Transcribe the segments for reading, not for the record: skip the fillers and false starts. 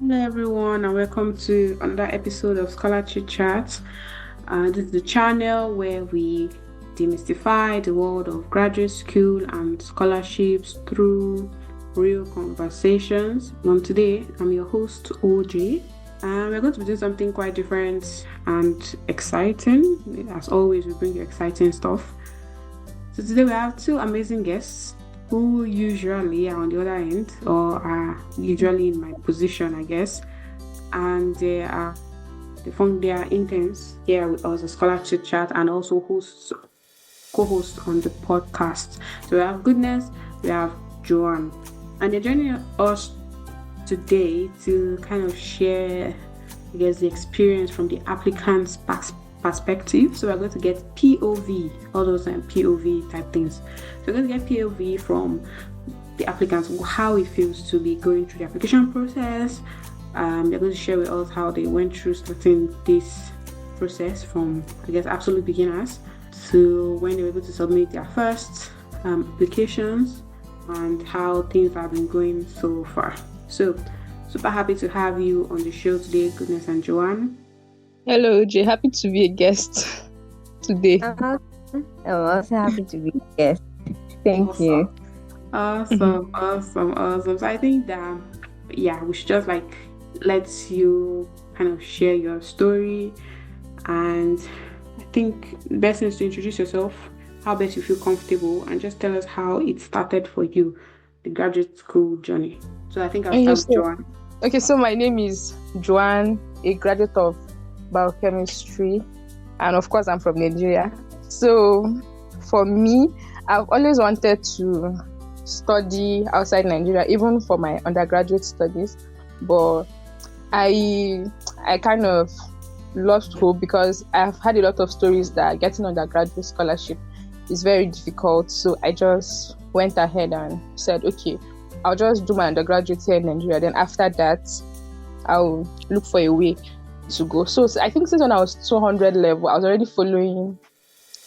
Hello, everyone, and welcome to another episode of Scholar Chit Chat. This is the channel where we demystify the world of graduate school and scholarships through real conversations. Today, I'm your host, OJ, and we're going to be doing something quite different and exciting. As always, we bring you exciting stuff. So today we have two amazing guests who usually are on the other end or are usually in my position, I guess. And they found their interns here with us, a scholar chit chat, and also co-hosts on the podcast. So we have Goodness, we have Joan, and they're joining us today to kind of share, I guess, the experience from the applicant's perspective. So we're going to get POV, all those POV type things. So we're going to get POV from the applicants, how it feels to be going through the application process. They're going to share with us how they went through starting this process from, I guess, absolute beginners to when they were able to submit their first applications and how things have been going so far. So super happy to have you on the show today, Goodness and Joanne. Hello, Jay. Happy to be a guest today. I'm also happy to be a guest. Thank you. Awesome. So I think that, we should just let you kind of share your story. And I think the best is to introduce yourself, how best you feel comfortable, and just tell us how it started for you, the graduate school journey. So I think I'll start with Joanne. Okay, so my name is Joanne, a graduate of biochemistry, and of course I'm from Nigeria. So for me, I've always wanted to study outside Nigeria, even for my undergraduate studies, but I kind of lost hope because I've had a lot of stories that getting undergraduate scholarship is very difficult. So I just went ahead and said, okay, I'll just do my undergraduate here in Nigeria, then after that I'll look for a way to go. So I think since when I was 200 level, I was already following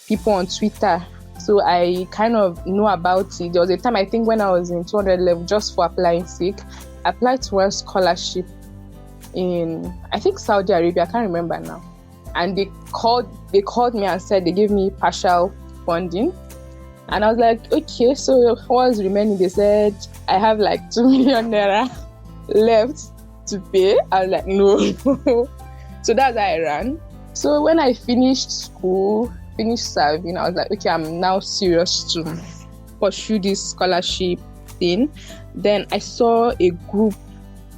people on Twitter. So I kind of know about it. There was a time, I think, when I was in 200 level, just for applying sake, I applied to one scholarship in, I think, Saudi Arabia. I can't remember now. And they called me and said they gave me partial funding. And I was like, okay, so what was remaining? They said, I have like 2 million naira left to pay. I was like, no. So that's how I ran. So when I finished school, finished serving, I was like, okay, I'm now serious to pursue this scholarship thing. Then I saw a group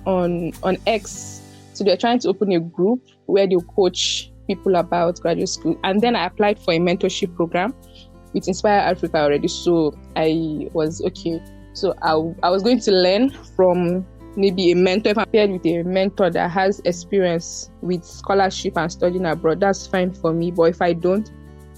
on X. So they're trying to open a group where they'll coach people about graduate school. And then I applied for a mentorship program with Inspire Africa already. So I was okay. So I was going to learn from maybe a mentor. If I'm paired with a mentor that has experience with scholarship and studying abroad, that's fine for me. But if I don't,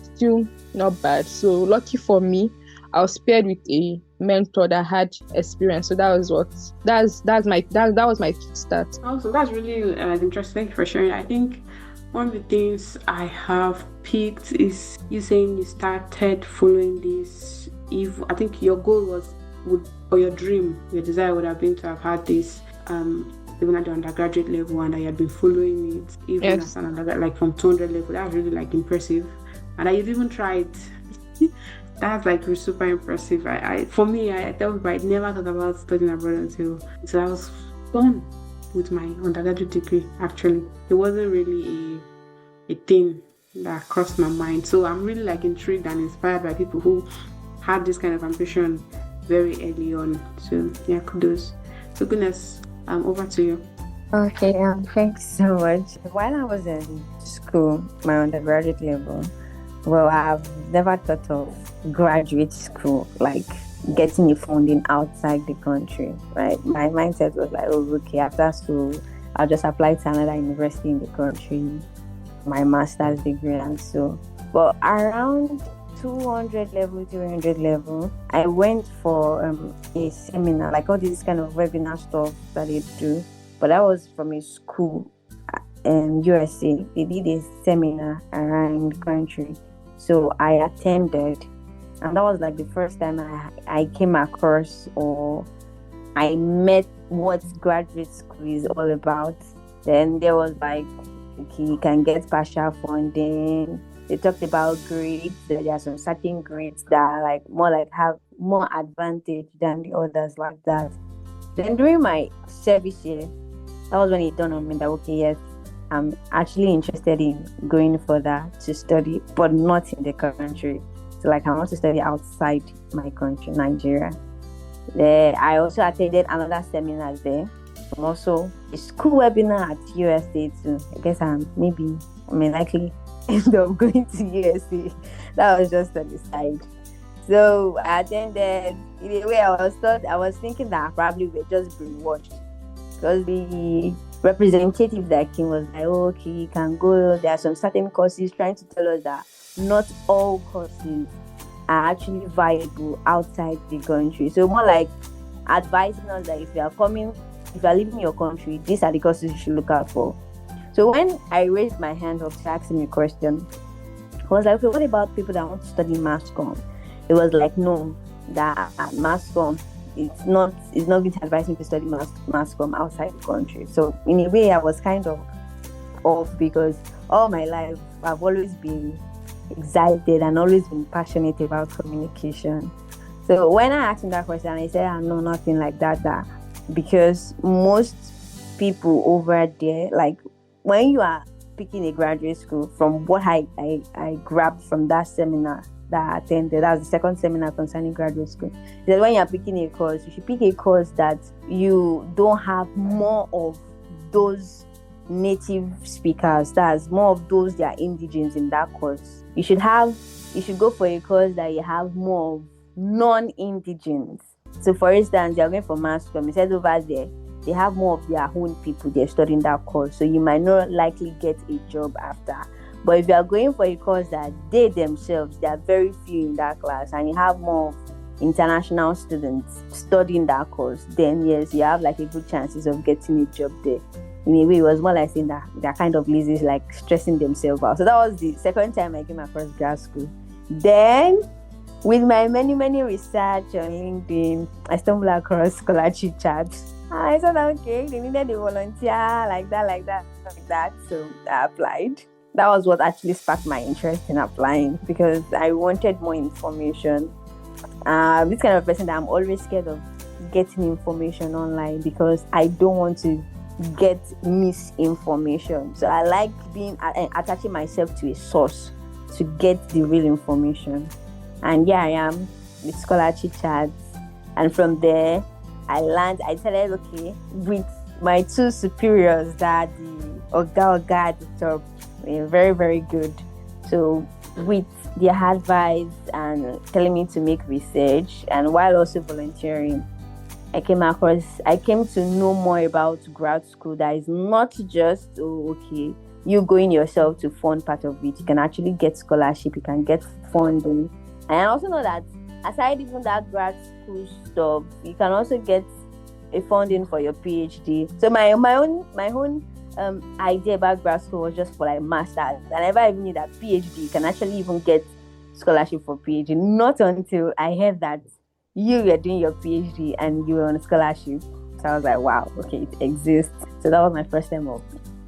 still not bad. So lucky for me, I was paired with a mentor that had experience. So that was that was my start. Also, that's really interesting. Thank you for sharing. I think one of the things I have picked is you saying you started following this. If I think your goal or your dream, your desire would have been to have had this even at the undergraduate level, and that you had been following it even as an undergrad, like from 200 level. That's really impressive, and that you've even tried. That's super impressive. I tell people I never thought about studying abroad until I was done with my undergraduate degree. Actually, it wasn't really a thing that crossed my mind. So I'm really intrigued and inspired by people who had this kind of ambition very early on. So yeah, kudos. So Goodness, over to you. Okay, thanks so much. While I was in school, my undergraduate level, well, I've never thought of graduate school, like getting the funding outside the country, right? My mindset was like, oh, okay, after school, I'll just apply to another university in the country, my master's degree and so. But around 200 level, 300 level, I went for a seminar, like all this kind of webinar stuff that they do. But that was from a school in USA. They did a seminar around the country. So I attended, and that was the first time I came across or I met what graduate school is all about. Then there was like, okay, you can get partial funding. They talked about grades. There are some certain grades that are like have more advantage than the others like that. Then during my service year, that was when it dawned on me that okay, yes, I'm actually interested in going further to study, but not in the country. So like I want to study outside my country, Nigeria. There, I also attended another seminar there. I'm also a school webinar at USA too. I guess I may likely end up going to USA. That was just on the side. So I attended. In a way, I was thinking that probably we're just brainwashed because the representative that came was like, oh, okay, you can go. There are some certain courses trying to tell us that not all courses are actually viable outside the country. So more like advising us that if you are leaving your country, these are the courses you should look out for. So when I raised my hand up to ask him a question, I was like, okay, what about people that want to study mass comm? It was like, no, that mass comm, it's not going to advise me to study mass comm outside the country. So in a way, I was kind of off because all my life I've always been excited and always been passionate about communication. So when I asked him that question, I said, I know nothing like that because most people over there, like when you are picking a graduate school, from what I grabbed from that seminar that I attended, that was the second seminar concerning graduate school, that when you're picking a course, you should pick a course that you don't have more of those native speakers, that's more of those that are indigenous in that course. You should go for a course that you have more of non-indigenous. So for instance, you're going for mass comm, you said over there they have more of their own people they're studying that course, so you might not likely get a job after. But if you are going for a course that they themselves, there are very few in that class, and you have more of international students studying that course, then yes, you have like a good chances of getting a job there. In a way, it was more like saying that they're kind of lazy, like stressing themselves out. So that was the second time I came across grad school. Then, with my many research on LinkedIn, I stumbled across scholarship chats. I thought, okay, they needed a volunteer, like that. So I applied. That was what actually sparked my interest in applying because I wanted more information. This kind of person that I'm always scared of getting information online because I don't want to get misinformation. So I like attaching myself to a source to get the real information. And here I am with scholarship chats. And from there, I started, okay, with my two superiors that the Oga at the top were very, very good. So with their advice and telling me to make research and while also volunteering, I came to know more about grad school that is not just, you going yourself to fund part of it. You can actually get scholarship, you can get funding. And I also know that aside even that grad school stuff, you can also get a funding for your PhD. So my own idea about grad school was just for like masters. I never even knew that PhD you can actually even get scholarship for PhD. Not until I heard that you were doing your PhD and you were on a scholarship. So I was like, wow, okay, it exists. So that was my first time of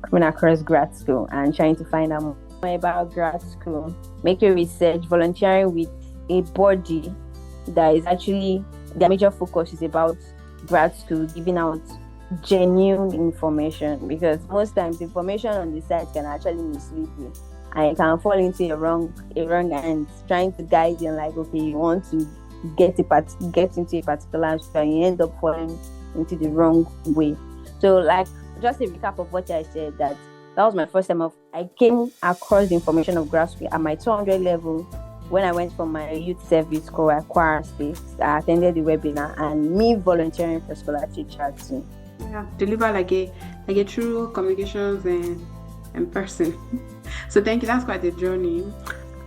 coming across grad school and trying to find out more about grad school, making research, volunteering with a body that is actually, their major focus is about grad school, giving out genuine information, because most times information on the site can actually mislead you and you can fall into a wrong end, trying to guide you like, okay, you want to get into a particular school and you end up falling into the wrong way. So like just a recap of what I said, that was my first time I came across the information of grad school at my 200 level when I went for my youth service corps at Kwara State. I attended the webinar and me volunteering for scholarship chat too. Yeah, deliver like a true communications in person. So thank you. That's quite a journey,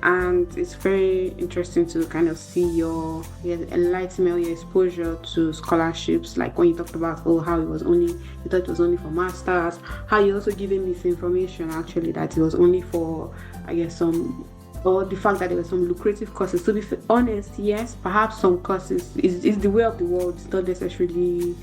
and it's very interesting to kind of see your enlightenment, your exposure to scholarships. Like when you talked about how you thought it was only for masters. How you also giving misinformation actually that it was only for, I guess, or the fact that there were some lucrative courses. To be honest, yes, perhaps some courses is the way of the world. It's not necessarily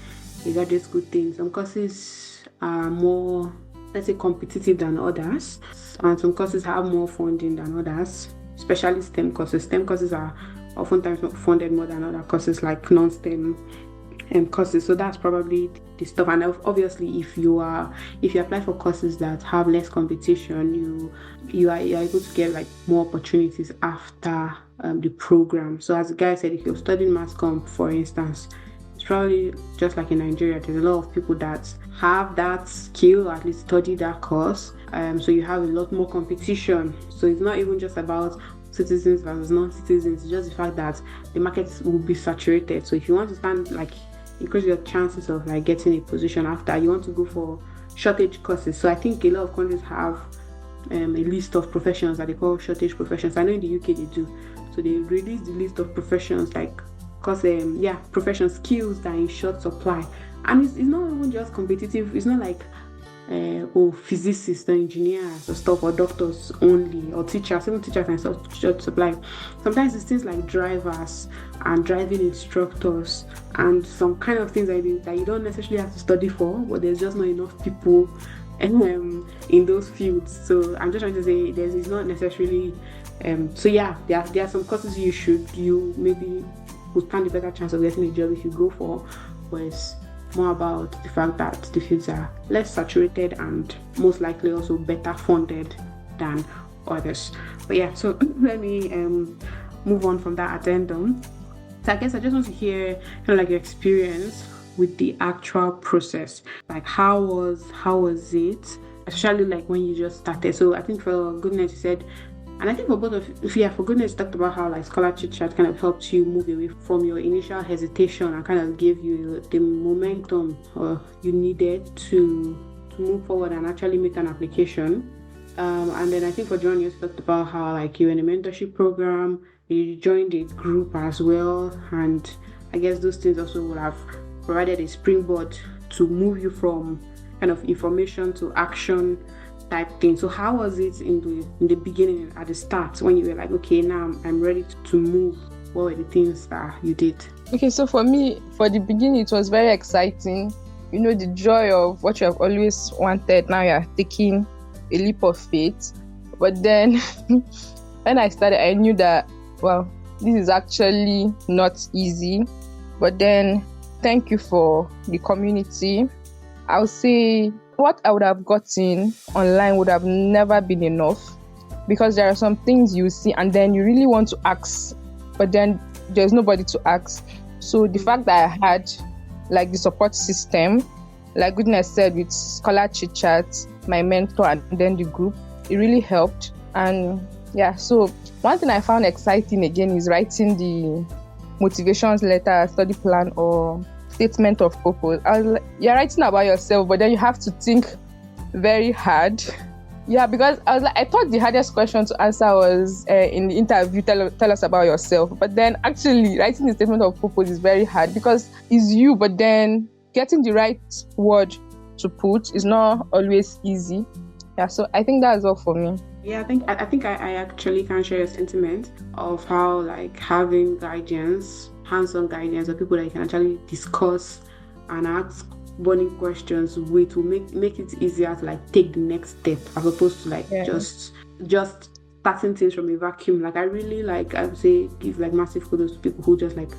a graduate school thing. Some courses are more, let's say, competitive than others, and some courses have more funding than others, especially STEM courses. STEM courses are oftentimes funded more than other courses like non-STEM courses. So that's probably the stuff. And obviously, if you apply for courses that have less competition, you are able to get like more opportunities after the program. So as the guy said, if you're studying mass comm, for instance, it's probably just like in Nigeria. There's a lot of people that have that skill, or at least study that course. So you have a lot more competition. So it's not even just about citizens versus non-citizens. It's just the fact that the market will be saturated. So if you want to stand like increase your chances of like getting a position after, you want to go for shortage courses. So I think a lot of countries have a list of professions that they call shortage professions. I know in the UK they do. So they release the list of professions like profession skills that are in short supply. And it's not even just competitive. It's not like physicists or engineers or stuff, or doctors only, or teachers. Even teachers and short supply. Sometimes it's things like drivers and driving instructors and some kind of things that you don't necessarily have to study for, but there's just not enough people in those fields. So I'm just trying to say it's not necessarily there are some courses you maybe would stand a better chance of getting a job if you go for, whereas more about the fact that the fields are less saturated and most likely also better funded than others. But yeah, so let me move on from that addendum. So I guess I just want to hear kind of like your experience with the actual process. Like how was it? Especially like when you just started. So I think for Goodness you said, and I think for both of you, for Goodness, talked about how like Scholar Chit Chat kind of helped you move away from your initial hesitation and kind of gave you the momentum you needed to move forward and actually make an application. And then I think for Joan, you talked about how like you were in a mentorship program, you joined a group as well, and I guess those things also would have provided a springboard to move you from kind of information to action type thing. So how was it in the beginning, at the start, when you were like, okay, now I'm ready to move? What were the things that you did? Okay, so for me, for the beginning, it was very exciting. You know, the joy of what you have always wanted. Now you're taking a leap of faith. But then when I started, I knew that, well, this is actually not easy. But then thank you for the community. I'll say what I would have gotten online would have never been enough, because there are some things you see and then you really want to ask, but then there's nobody to ask. So the fact that I had like the support system, like Goodness said, with Scholar Chit Chat, my mentor, and then the group, it really helped. And yeah, so one thing I found exciting again is writing the motivations letter, study plan, or statement of purpose. You're writing about yourself, but then you have to think very hard. Yeah, because I thought the hardest question to answer was in the interview, tell us about yourself. But then actually writing the statement of purpose is very hard because it's you, but then getting the right word to put is not always easy. Yeah, so I think that's all for me. Yeah, I think I actually can share your sentiment of how like having guidance, hands-on guidance, or people that you can actually discuss and ask burning questions with will make it easier to like take the next step, as opposed to like just starting things from a vacuum. Like I really like, I would say, give like massive kudos to people who just like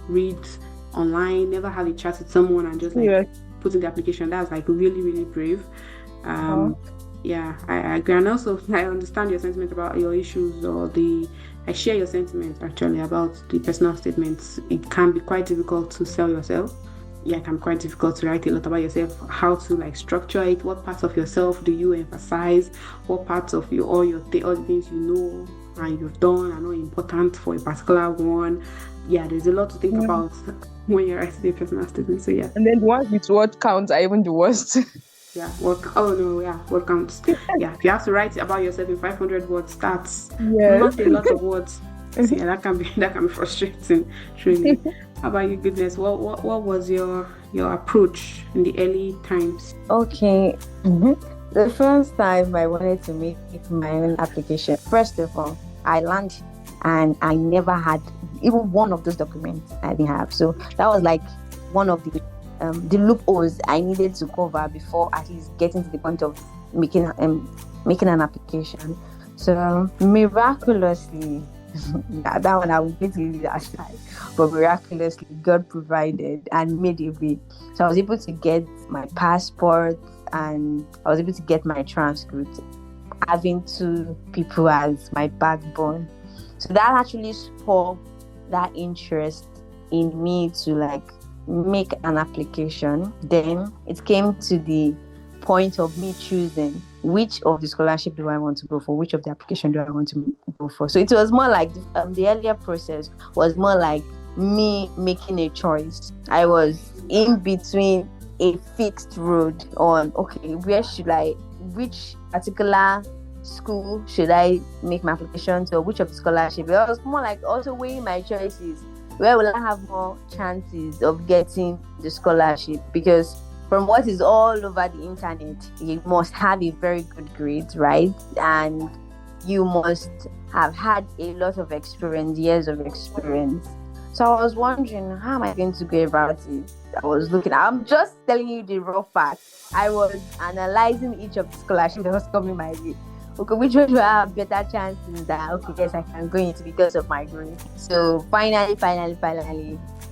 read online, never have a chat with someone and just like put in the application. That's like really, really brave. Yeah, I agree. And also I understand your sentiment about your issues, or I share your sentiment actually about the personal statements. It can be quite difficult to sell yourself. Yeah, it can be quite difficult to write a lot about yourself, how to like structure it, what parts of yourself do you emphasize, what parts of all the things you know and you've done are not important for a particular one. Yeah, there's a lot to think about when you're writing a personal statement. So yeah. And then the ones with word counts are even the worst. Yeah, word counts. Yeah, if you have to write about yourself in 500 words, that's not a lot of words. So yeah, that can be frustrating, truly. How about you, Goodness? What was your approach in the early times? Okay. The first time I wanted to make my own application, first of all, I landed and I never had even one of those documents I didn't have. So that was like one of the the loopholes I needed to cover before at least getting to the point of making an application. So miraculously, that one I would get to leave that aside. But miraculously, God provided and made a way. So I was able to get my passport and I was able to get my transcript, having two people as my backbone. So that actually sparked that interest in me to like make an application. Then it came to the point of me choosing which of the scholarship do I want to go for, which of the application do I want to go for. So it was more like the earlier process was more like me making a choice. I was in between a fixed road on, okay, which particular school should I make my application to, or which of the scholarship. It was more like also weighing my choices. Where will I have more chances of getting the scholarship? Because from what is all over the internet, you must have a very good grade, right? And you must have had a lot of experience, years of experience. So I was wondering, how am I going to go about it? I'm just telling you the raw facts. I was analyzing each of the scholarships that was coming my way. Okay, which one do I have better chances that, okay, yes, I can go into because of my grade. So finally,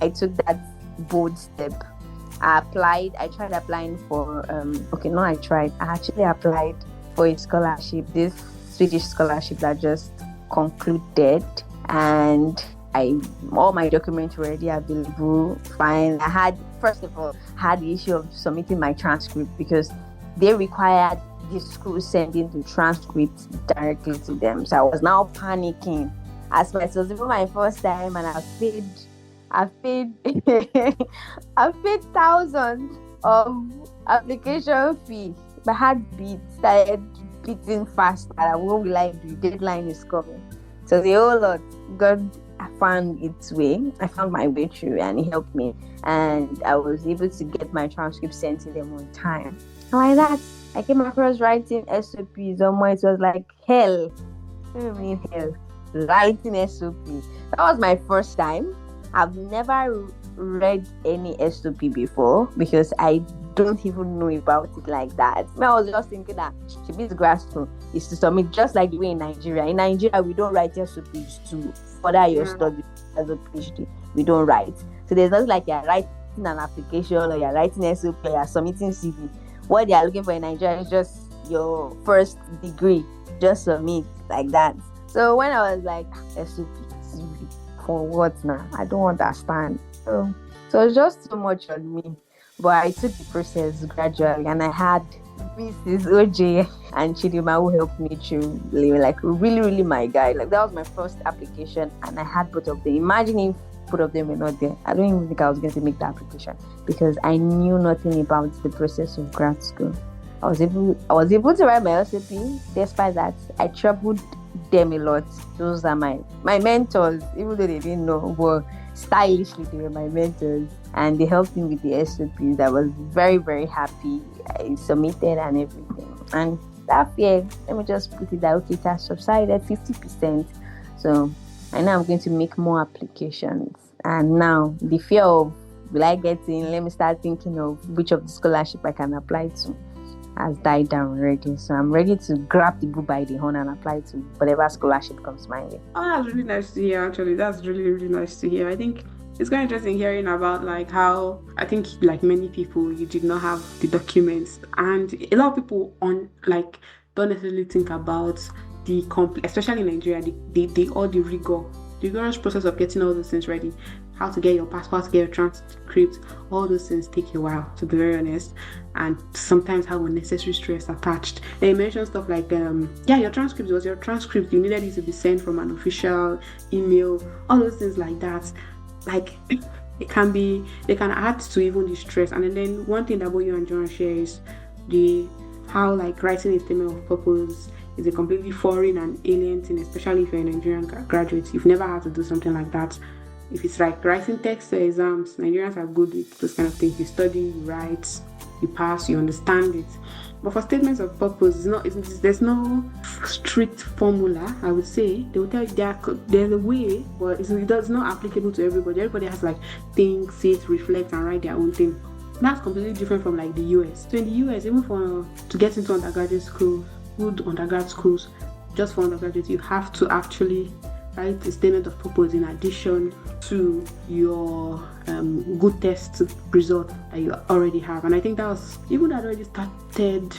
I took that bold step. I tried applying for, I actually applied for a scholarship, this Swedish scholarship that just concluded, and all my documents were already available. Fine. I had the issue of submitting my transcript because they required the school sending the transcript directly to them. So I was now panicking. As it was even my first time, and I've paid thousands of application fee. My heartbeat started beating fast. And what will I do? Deadline is coming. So the whole lot, God found its way. I found my way through, and He helped me. And I was able to get my transcript sent to them on time. And like that, I came across writing SOPs. It was like hell. What do you mean hell? Writing SOP. That was my first time. I've never read any SOP before because I don't even know about it like that. I was just thinking that this grad school is to submit just like the way in Nigeria. In Nigeria, we don't write SOPs to further your studies as a PhD. We don't write. So there's not like you're writing an application or you're writing SOP or you're submitting CV. What they are looking for in Nigeria is just your first degree. Just submit like that. So when I was like, SOP, CV, for what now? I don't understand. So it's just so much on me. But I took the process gradually, and I had Mrs. OJ and Chidima who helped me through. They were like really, really my guide. Like that was my first application, and I had both of them. Imagine if both of them were not there. I don't even think I was going to make the application because I knew nothing about the process of grad school. I was able to write my SOP. Despite that, I troubled them a lot. Those are my mentors, even though they didn't know, but stylishly they were my mentors, and they helped me with the SOPs. I was very, very happy. I submitted and everything, and that fear, let me just put it that okay, it has subsided 50%. So I know I'm going to make more applications, and now the fear of will I get in, let me start thinking of which of the scholarship I can apply to has died down already. So I'm ready to grab the bull by the horn and apply to whatever scholarship comes my way. Oh, that's really nice to hear, actually. That's really, really nice to hear. I think it's quite interesting hearing about like how I think like many people, you did not have the documents, and a lot of people don't necessarily think about the especially in Nigeria, the rigorous process of getting all those things ready. How to get your passport, to get your transcript, all those things take a while, to be very honest, and sometimes have unnecessary stress attached. They mentioned stuff like, your transcript was your transcript. You needed it to be sent from an official email, all those things like that. Like, they can add to even the stress. And then one thing that both you and John share is how like writing a statement of purpose is a completely foreign and alien thing, especially if you're a Nigerian graduate. You've never had to do something like that. If it's like writing tests or exams, Nigerians are good with those kind of things. You study, you write, you pass, you understand it. But for statements of purpose, there's no strict formula, I would say. They will tell you there's a way, but it's not applicable to everybody. Everybody has like think, sit, reflect, and write their own thing. That's completely different from like the US. So in the US, even to get into undergraduate school, good undergrad schools, just for undergraduate, you have to actually write a statement of purpose in addition to your good test result that you already have. And I think that was, even I'd already started,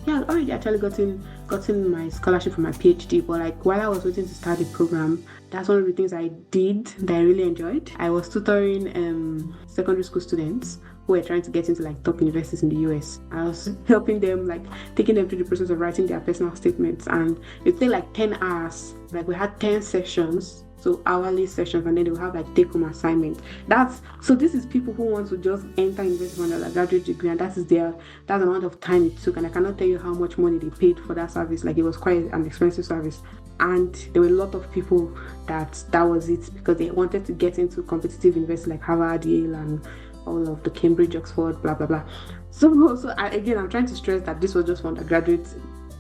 yeah, I'd already actually gotten my scholarship for my PhD. But like while I was waiting to start the program, that's one of the things I did that I really enjoyed. I was tutoring secondary school students who were trying to get into like top universities in the US. I was helping them, like taking them through the process of writing their personal statements, and it took like 10 hours. Like we had 10 sessions, so hourly sessions, and then they will have like take-home assignment. This is people who want to just enter university on a graduate degree, and that's the amount of time it took. And I cannot tell you how much money they paid for that service. Like it was quite an expensive service. And there were a lot of people that was it, because they wanted to get into competitive universities like Harvard, Yale, and all of the Cambridge, Oxford, blah blah blah. Again, I'm trying to stress that this was just for undergraduate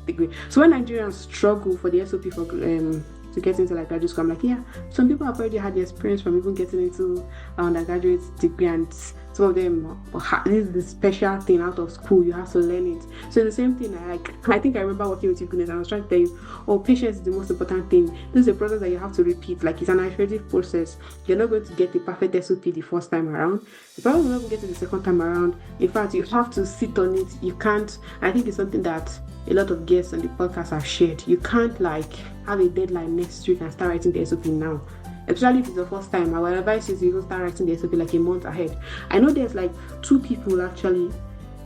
degree. So when Nigerians struggle for the SOP for to get into like graduate school, I'm like, yeah, some people have already had the experience from even getting into undergraduate degree, and some of them, this is the special thing out of school, you have to learn it. So the same thing, I think I remember working with you, Goodness, and I was trying to tell you, patience is the most important thing. This is a process that you have to repeat. Like it's an iterative process. You're not going to get the perfect SOP the first time around. You probably will not get it the second time around. In fact, you have to sit on it. You can't, I think it's something that a lot of guests on the podcast have shared. You can't like have a deadline next week and start writing the SOP now. Especially if it's the first time, I would advise you to even start writing the SOP like a month ahead. I know there's like 2 people actually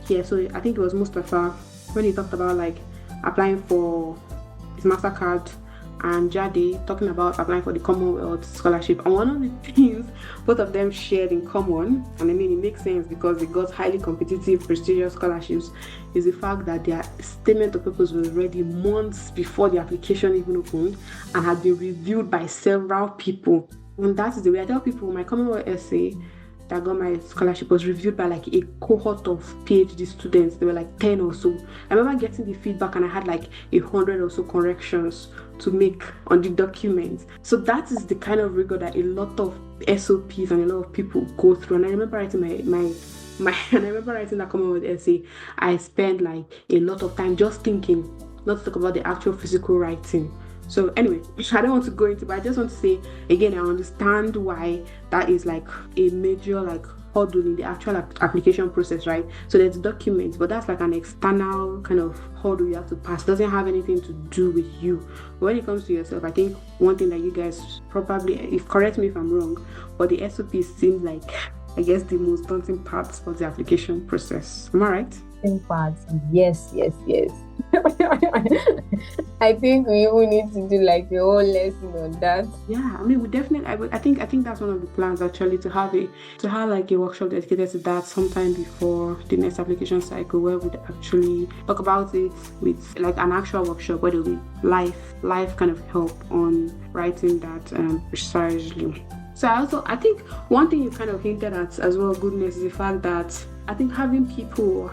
here. So I think it was Mustafa when he talked about like applying for his MasterCard, and Jade talking about applying for the Commonwealth scholarship. And one of the things both of them shared in common, and I mean it makes sense because they got highly competitive, prestigious scholarships, is the fact that their statement of purpose was ready months before the application even opened and had been reviewed by several people. And that is the way I tell people, my Commonwealth essay that got my scholarship was reviewed by like a cohort of PhD students. There were like 10 or so. I remember getting the feedback and I had like 100 or so corrections to make on the document. So that is the kind of rigor that a lot of SOPs and a lot of people go through. And I remember writing and I remember writing that Commonwealth essay. I spent like a lot of time just thinking, not to talk about the actual physical writing. So anyway, I don't want to go into, but I just want to say again, I understand why that is like a major like hurdle in the actual application process, right? So there's documents, but that's like an external kind of hurdle you have to pass. It doesn't have anything to do with you. But when it comes to yourself, I think one thing that you guys probably, correct me if I'm wrong, but the SOP seems like, I guess, the most daunting part of the application process. Am I right? Parts, yes. I think we even need to do like a whole lesson on that. Yeah, I mean, we definitely. I think that's one of the plans actually, to have like a workshop dedicated to that sometime before the next application cycle, where we'd actually talk about it with like an actual workshop where there'll be live kind of help on writing that precisely. So I think one thing you kind of hinted at as well, Goodness, is the fact that I think having people,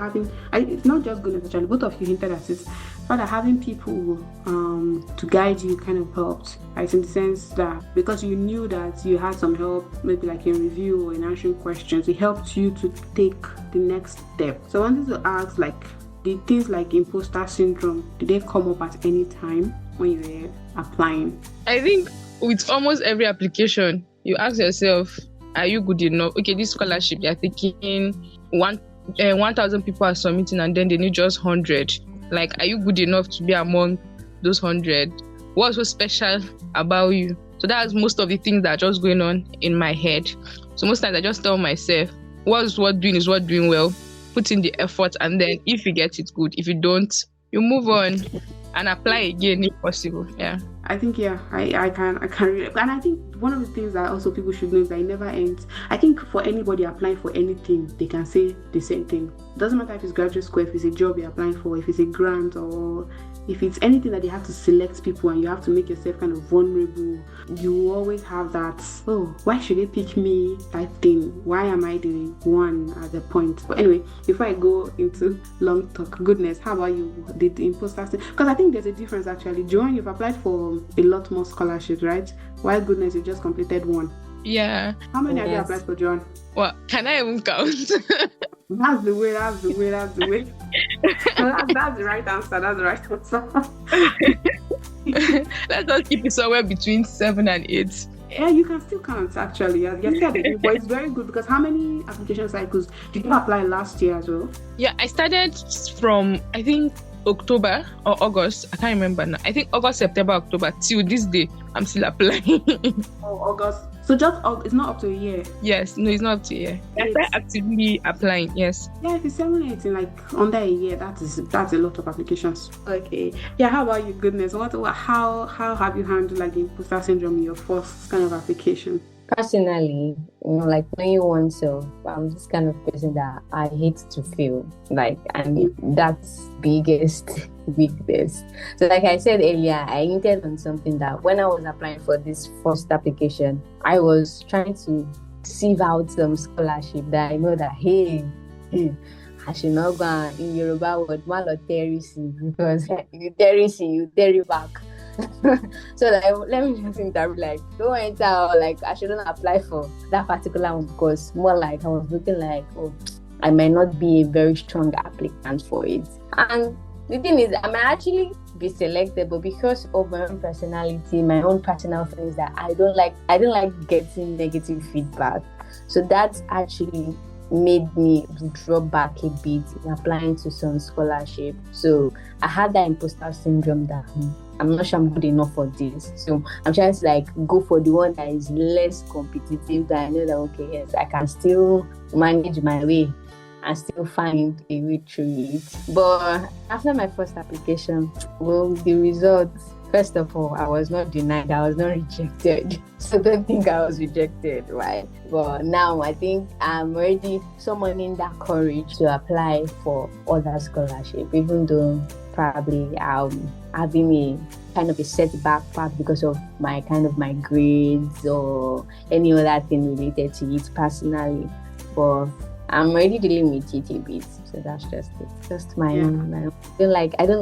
it's not just Goodness actually, both of you hinted at it, but having people to guide you kind of helped, right? In the sense that because you knew that you had some help, maybe like in review or in answering questions, it helped you to take the next step. So I wanted to ask, like, did things like imposter syndrome, did they come up at any time when you were applying? I think with almost every application, you ask yourself, are you good enough? Okay, this scholarship, they're taking 1,000 people are submitting and then they need just 100. Like, are you good enough to be among those 100? What's so special about you? So that's most of the things that are just going on in my head. So most times I just tell myself, what's worth doing is worth doing well. Put in the effort, and then if you get it, good. If you don't, you move on and apply again if possible. Yeah. I think, yeah, I can really, and I think one of the things that also people should know is that it never ends. I think for anybody applying for anything, they can say the same thing. It doesn't matter if it's graduate school, if it's a job you're applying for, if it's a grant, or if it's anything that you have to select people and you have to make yourself kind of vulnerable. You always have that, oh, why should they pick me type thing? Why am I the one at the point? But anyway, before I go into long talk, Goodness, how about you? Did the imposter thing? Because I think there's a difference actually. Joan, you've applied for a lot more scholarships, right? While Goodness, you just completed one. Yeah. How many have you applied for, Joan? Well, can I even count? That's the way. That's the way. That's the way. That's the right answer. That's the right answer. Let's just keep it somewhere between 7 and 8. Yeah, you can still count actually. You're still at the end, but it's very good because how many application cycles did you apply last year as well? Yeah, I started from, I think, October or August. I can't remember now. I think August, September, October till this day. I'm still applying. Oh, August. So just it's not up to a year. Yes, no, it's not up to a year. I started actively applying. Yes. Yeah, if it's 7-8 in like under a year, that's a lot of applications. Okay. Yeah. How about you? Goodness. How have you handled like the imposter syndrome in your first kind of application? Personally, like knowing oneself, I'm this kind of person that I hate to fail. Like, and that's biggest weakness. So like I said earlier, I hinted on something that when I was applying for this first application, I was trying to sieve out some scholarship that I know that, hey, I should not go in Yoruba word, because you terrorisi, you terry back. So let me just interview, like, don't enter, like I shouldn't apply for that particular one because more like I was looking like, oh, I might not be a very strong applicant for it. And the thing is, I might actually be selected, but because of my own personality, my own personal feelings, that I don't like getting negative feedback. So that's actually made me drop back a bit in applying to some scholarship. So I had that imposter syndrome that I'm not sure I'm good enough for this. So I'm trying to like go for the one that is less competitive, that I know that, okay, yes, I can still manage my way and still find a way through it. But after my first application, well, the results, first of all, I was not denied, I was not rejected. So don't think I was rejected, right? But now I think I'm already summoning that courage to apply for other scholarship, even though probably having a kind of a setback part because of my grades or any other thing related to it personally. But I'm already dealing with it a bit, so that's just it. Just my own. I don't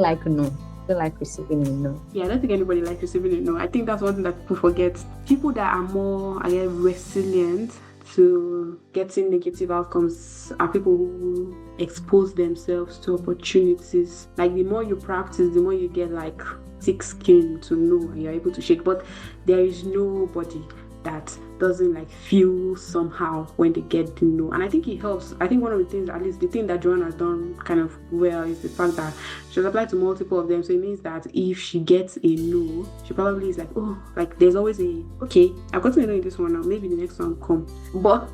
like no. I don't like receiving a no. Yeah, I don't think anybody likes receiving a no. I think that's one thing that people forget. People that are more, resilient to getting negative outcomes are people who expose themselves to opportunities. Like the more you practice, the more you get like thick skin to know and you're able to shake. But there is nobody that doesn't like feel somehow when they get to know. And I think it helps. I think one of the things, at least the thing that Joan has done kind of well, is the fact that she's applied to multiple of them. So it means that if she gets a no, she probably is like, oh, like there's always okay, I've gotten a no in this one now, maybe the next one come. But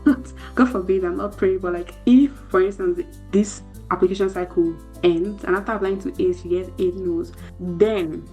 God forbid, I'm not praying, but like if, for instance, this application cycle ends and after applying to 8, she gets 8 no's, then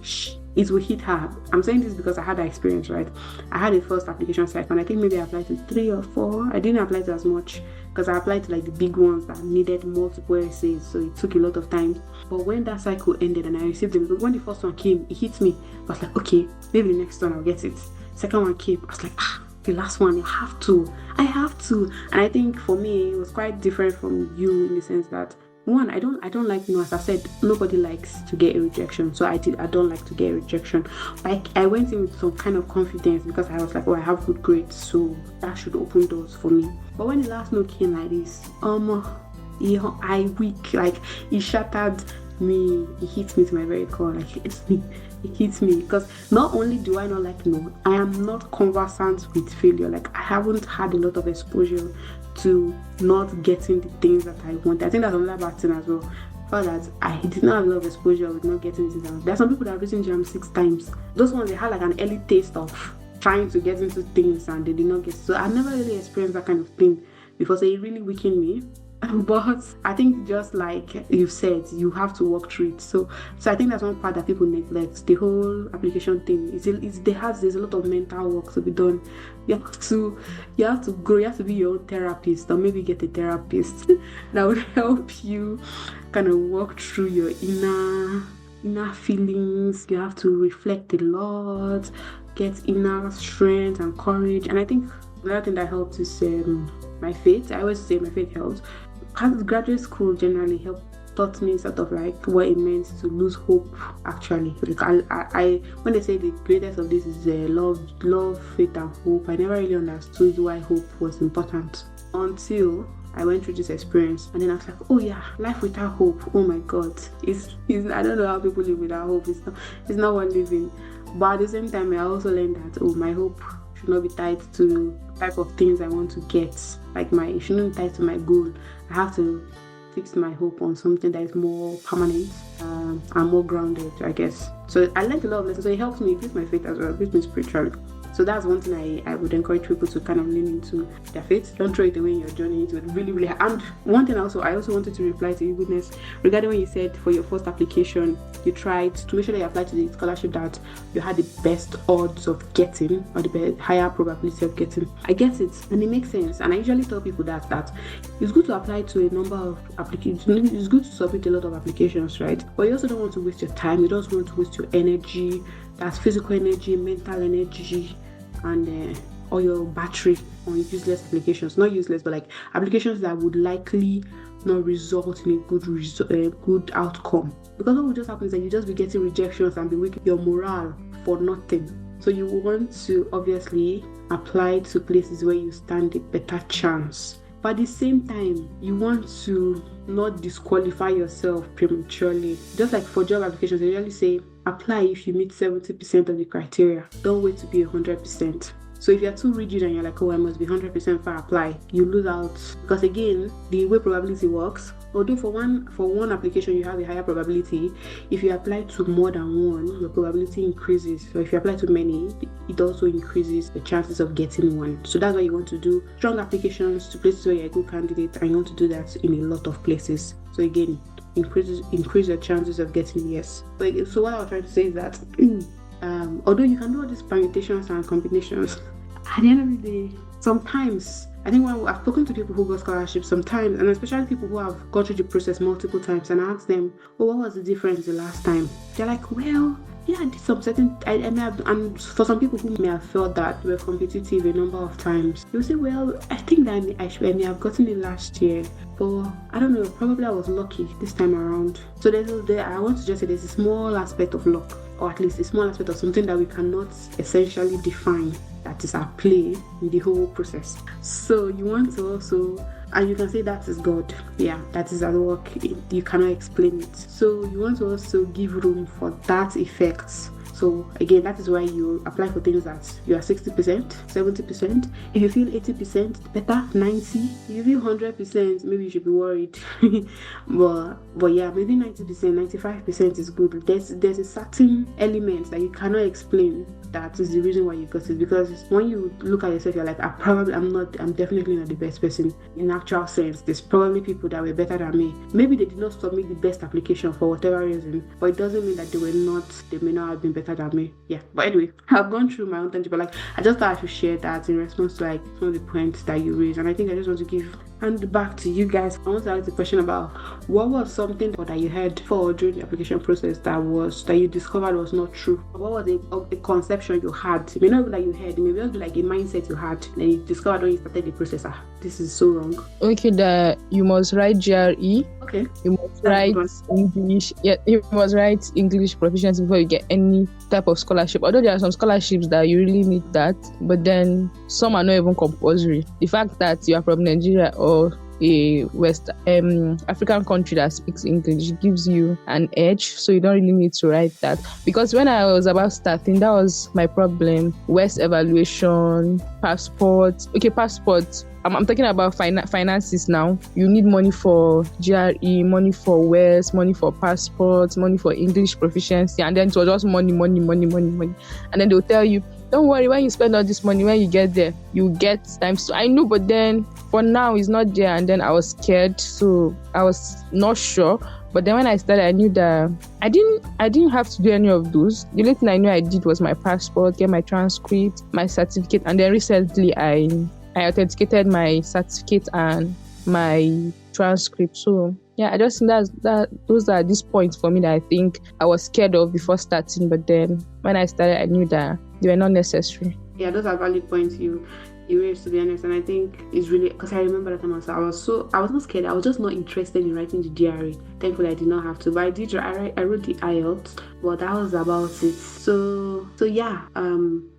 it will hit her. I'm saying this because I had that experience, right? I had a first application cycle and I think maybe I applied to 3 or 4. I didn't apply to as much because I applied to like the big ones that needed multiple essays, so it took a lot of time. But when that cycle ended and I received them, when the first one came, it hit me. I was like, okay, maybe the next one I'll get it. Second one came, I was like, the last one, I have to. And I think for me, it was quite different from you in the sense that, one, I don't like, as I said, nobody likes to get a rejection. So I don't like to get a rejection. Like I went in with some kind of confidence because I was like, oh, I have good grades, so that should open doors for me. But when the last note came like this, I weak, like it shattered me, it hit me to my very core, like it hits me because not only do I not like no, I am not conversant with failure. Like I haven't had a lot of exposure to not getting the things that I want. I think that's another bad thing as well. For that, I did not have a lot of exposure with not getting it down. There are some people that have written jam 6 times. Those ones, they had like an early taste of trying to get into things and they did not get. So I've never really experienced that kind of thing before. So it really weakened me. But I think just like you said, you have to work through it. So I think that's one part that people neglect. The whole application thing there's a lot of mental work to be done. You have to grow. You have to be your own therapist, or maybe get a therapist that would help you kind of work through your inner feelings. You have to reflect a lot, get inner strength and courage. And I think another thing that helps is my faith. I always say my faith helps. Graduate school generally taught me sort of like what it meant to lose hope. Actually, like I when they say the greatest of this is love, faith, and hope, I never really understood why hope was important until I went through this experience, and then I was like, oh yeah, life without hope, oh my god, it's I don't know how people live without hope. It's not worth living. But at the same time, I also learned that, oh, my hope should not be tied to type of things I want to get. Like it shouldn't be tied to my goal. I have to fix my hope on something that is more permanent and more grounded, I guess. So I learned a lot of lessons. So it helps me build my faith as well, build me spiritually. So that's one thing I would encourage people to kind of lean into their faith. Don't throw it away in your journey. It would really, really hard. And one thing also, I also wanted to reply to you, Goodness, regarding when you said for your first application, you tried to make sure that you applied to the scholarship that you had the best odds of getting, or the higher probability of getting. I get it, and it makes sense. And I usually tell people that it's good to apply to a number of applications. It's good to submit a lot of applications, right? But you also don't want to waste your time. You don't want to waste your energy. That's physical energy, mental energy, and or your battery on useless applications. Not useless, but like applications that would likely not result in a good outcome. Because what will just happen is that you just be getting rejections and be weakening your morale for nothing. So you want to obviously apply to places where you stand a better chance. But at the same time, you want to not disqualify yourself prematurely. Just like for job applications, they usually say, apply if you meet 70% of the criteria. Don't wait to be 100%. So if you're too rigid and you're like, oh, I must be 100% for apply, you lose out. Because again, the way probability works, although for one application you have a higher probability, if you apply to more than one, your probability increases. So if you apply to many, it also increases the chances of getting one. So that's why you want to do strong applications to places where you're a good candidate, and you want to do that in a lot of places. So again, increase your chances of getting yes. So what I was trying to say is that although you can do all these permutations and combinations, at the end of the day, sometimes I think when I've spoken to people who got scholarships sometimes, and especially people who have gone through the process multiple times, and I ask them, oh, what was the difference the last time? They're like, well, yeah, I did some certain, I may have, and for some people who may have felt that we're competitive a number of times, they'll say, well, I think that I may have gotten it last year, but I don't know, probably I was lucky this time around. So I want to just say there's a small aspect of luck, or at least a small aspect of something that we cannot essentially define, that is at play in the whole process. So you want to also, and you can say that is God, yeah, that is at work, you cannot explain it. So you want to also give room for that effect. So again, that is why you apply for things that you are 60%, 70%. If you feel 80%, better, 90%. If you feel 100%, maybe you should be worried. but yeah, maybe 90%, 95% is good. There's a certain element that you cannot explain that is the reason why you got it. Because when you look at yourself, you're like, I'm definitely not the best person in actual sense. There's probably people that were better than me. Maybe they did not submit the best application for whatever reason, but it doesn't mean that they may not have been better than me. Yeah, but anyway, I've gone through my own thing, but like I just thought I should share that in response to like some of the points that you raised. And I think I just want to hand back to you guys. I want to ask the question about what was something that you heard for during the application process that you discovered was not true. What was a conception you had? It may not be that you heard, it may just be like a mindset you had, and you discovered when you started the process, this is so wrong. Okay, that you must write GRE. Okay. You must write English. Yeah, you must write English proficiency before you get any type of scholarship. Although there are some scholarships that you really need that, but then some are not even compulsory. The fact that you are from Nigeria or a West African country that speaks English gives you an edge, so you don't really need to write that. Because when I was about starting, that was my problem. West evaluation, passport. I'm talking about finances now. You need money for GRE, money for West, money for passports, money for English proficiency, and then it was just money. And then they'll tell you, don't worry, when you spend all this money, when you get there, you get times. So I knew, but then for now it's not there, and then I was scared, so I was not sure. But then when I started, I knew that I didn't have to do any of those. The only thing I knew I did was my passport, get my transcript, my certificate, and then recently I authenticated my certificate and my transcript. So yeah, I just think that those are these points for me that I think I was scared of before starting, but then when I started, I knew that they were not necessary. Yeah, those are valid points you raised, to be honest. And I think it's really, because I remember that time I was not scared. I was just not interested in writing the GRE. Thankfully, I did not have to, but I wrote the IELTS, but that was about it. So So yeah,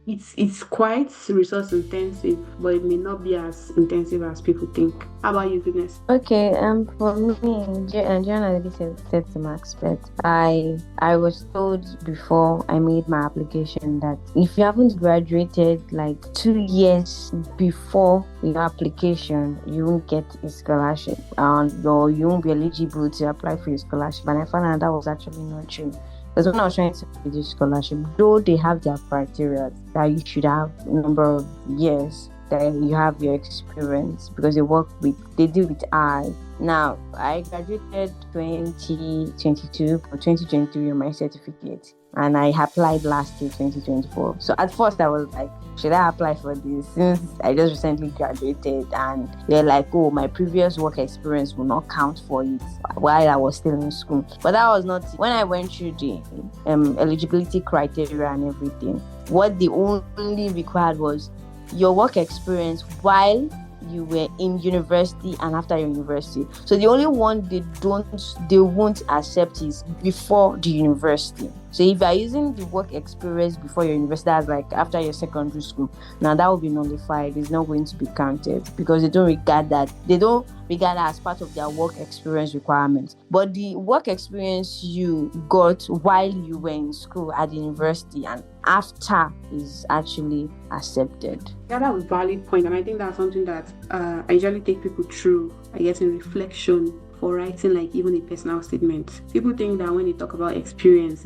it's quite resource intensive, but it may not be as intensive as people think. How about you, Goodness? Okay, for me, John already said to Max, but I was told before I made my application that if you haven't graduated like 2 years before your application, you won't get a scholarship, and you won't be eligible to apply for your scholarship. And I found out that was actually not true. Because when I was trying to get this scholarship, though they have their criteria that you should have a number of years that you have your experience, because they deal with I. Now, I graduated 2022 or 2023 on my certificate, and I applied last year, 2024. So at first I was like, should I apply for this since I just recently graduated? And they're like, oh, my previous work experience will not count for it while I was still in school. But that was not when I went through the eligibility criteria and everything. What they only required was your work experience while you were in university and after your university. So the only one they won't accept is before the university. So if you are using the work experience before your university, that's like after your secondary school, now that will be nullified. It's not going to be counted because they don't regard that as part of their work experience requirements. But the work experience you got while you were in school at the university and after is actually accepted. Yeah, that was a valid point, and I think that's something that I usually take people through, I guess, in reflection for writing like even a personal statement. People think that when they talk about experience,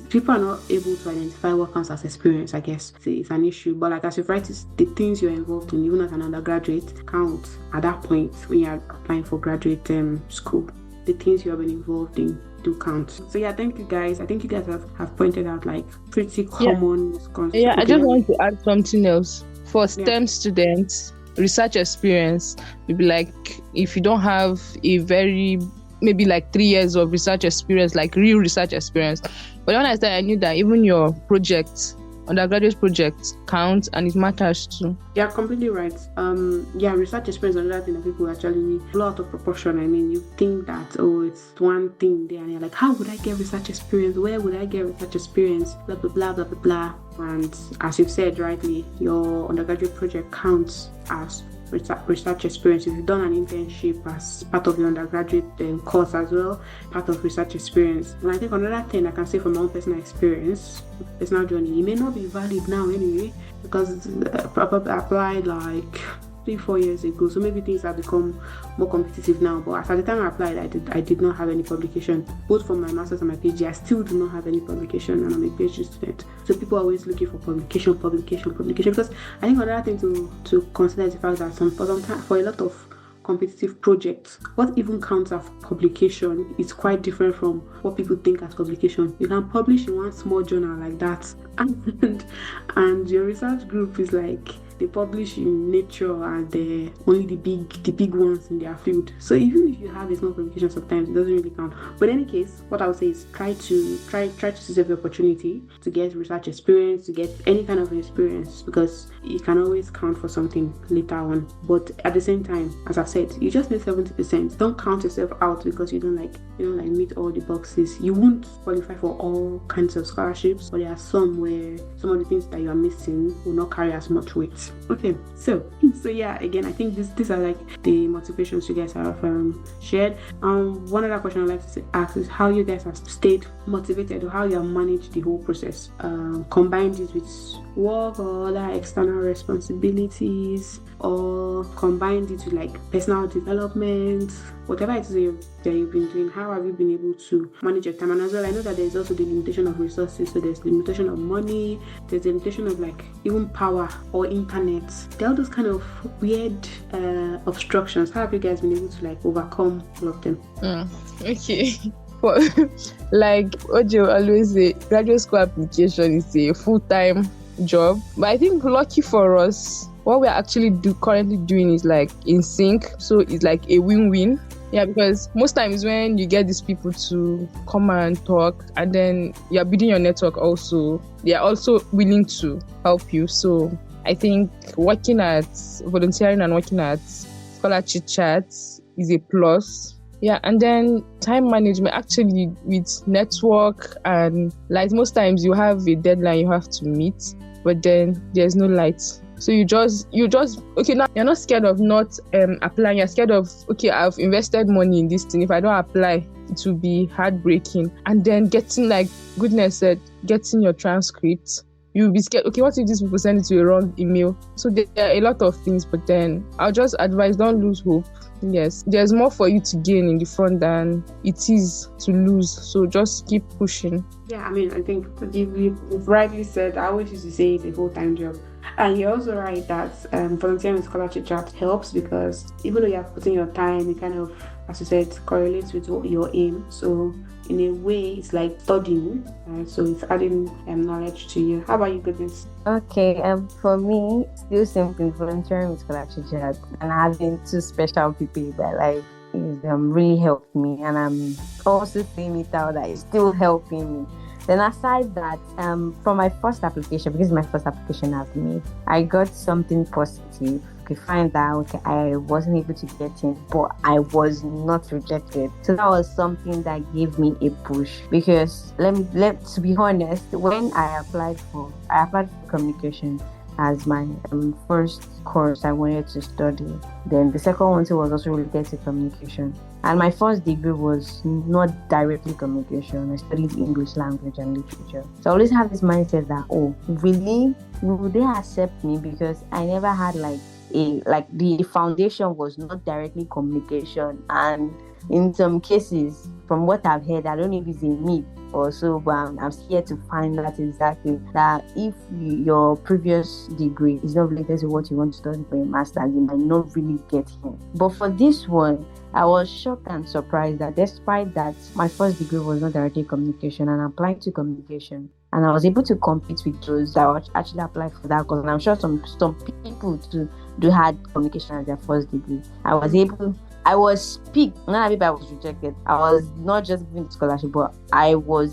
people are not able to identify what counts as experience. I guess it's an issue, but like as you write, the things you're involved in, even as an undergraduate, count at that point when you're applying for graduate school. The things you have been involved in do count. So yeah, thank you guys. I think you guys have pointed out like pretty common misconceptions. Yeah, I just want to add something else. For STEM students, research experience would be like, if you don't have a maybe like 3 years of research experience, like real research experience. But when I started, I knew that even your undergraduate projects count, and it matters too. You're completely right. Research experience is another thing that people actually blow out of proportion. I mean, you think that, it's one thing there, and you're like, how would I get research experience? Where would I get research experience? Blah, blah, blah, blah, blah, blah. And as you've said rightly, your undergraduate project counts as research experience. If you've done an internship as part of your undergraduate course as well, part of research experience. And I think another thing I can say from my own personal experience, personal journey, it may not be valid now anyway, because I applied like 3-4 years ago, so maybe things have become more competitive now. But at the time I applied, I did not have any publication, both for my master's and my PhD. I still do not have any publication, and I'm a PhD student. So people are always looking for publication. Because I think another thing to consider is the fact that for a lot of competitive projects, what even counts as publication is quite different from what people think as publication. You can publish in one small journal like that, and your research group is like, they publish in Nature and only the big ones in their field. So even if you have a small publication, sometimes it doesn't really count. But in any case, what I would say is try to seize every opportunity to get research experience, to get any kind of experience, because it can always count for something later on. But at the same time, as I've said, you just need 70%. Don't count yourself out because you don't meet all the boxes. You won't qualify for all kinds of scholarships, but there are some where some of the things that you are missing will not carry as much weight. Okay, so yeah, again, I think these are like the motivations you guys have shared. One other question I'd like to ask is how you guys have stayed motivated, or how you have managed the whole process. Combine this with work or other external responsibilities, or combine it with like personal development, whatever it is that you've been doing. How have you been able to manage your time? And as well, I know that there's also the limitation of resources. So there's the limitation of money, there's the limitation of like even power or internet. There are those kind of weird obstructions. How have you guys been able to like overcome all of them? Okay. Like Ojo always say, graduate school application is a full-time job. But I think lucky for us, what we're actually currently doing is like in sync. So it's like a win-win. Yeah, because most times when you get these people to come and talk, and then you're building your network also, they are also willing to help you. So I think volunteering and working at Scholar Chit Chats is a plus. Yeah, and then time management, actually, with network and like most times you have a deadline you have to meet, but then there's no light. So you just okay, now you're not scared of not applying. You're scared of, okay, I've invested money in this thing. If I don't apply, it will be heartbreaking. And then getting, like Goodness said, getting your transcript, you'll be scared. Okay, what if these people send it to a wrong email? So there are a lot of things, but then I'll just advise, don't lose hope. Yes, there's more for you to gain in the front than it is to lose. So just keep pushing. Yeah, I mean, I think you've rightly said, I always used to say it's a full-time job. And you're also right that volunteering with scholarship chat helps, because even though you're putting your time, it kind of, as you said, correlates with your aim. So in a way, it's like studying, so it's adding knowledge to you. How about you, Goodness? Okay, for me, still simply volunteering with scholarship chat and having two special people in my life is really helped me, and I'm also seeing it out that it's still helping me. Then aside that, from my first application, because my first application I've made, I got something positive. I find out I wasn't able to get in, but I was not rejected. So that was something that gave me a push, because to be honest, when I applied for communication as my first course I wanted to study. Then the second one too was also related to communication. And my first degree was not directly communication. I studied English language and literature. So I always have this mindset that, oh, really? Will they accept me? Because I never had the foundation was not directly communication. And in some cases, from what I've heard, I don't know if it's a myth or so, but I'm scared to find out exactly that if your previous degree is not related to what you want to study for a master's, you might not really get in. But for this one, I was shocked and surprised that despite that my first degree was not directly communication and applying to communication, and I was able to compete with those that actually applied for that course. And I'm sure some people do had communication as their first degree. I was picked, not that I was rejected. I was not just given scholarship, but I was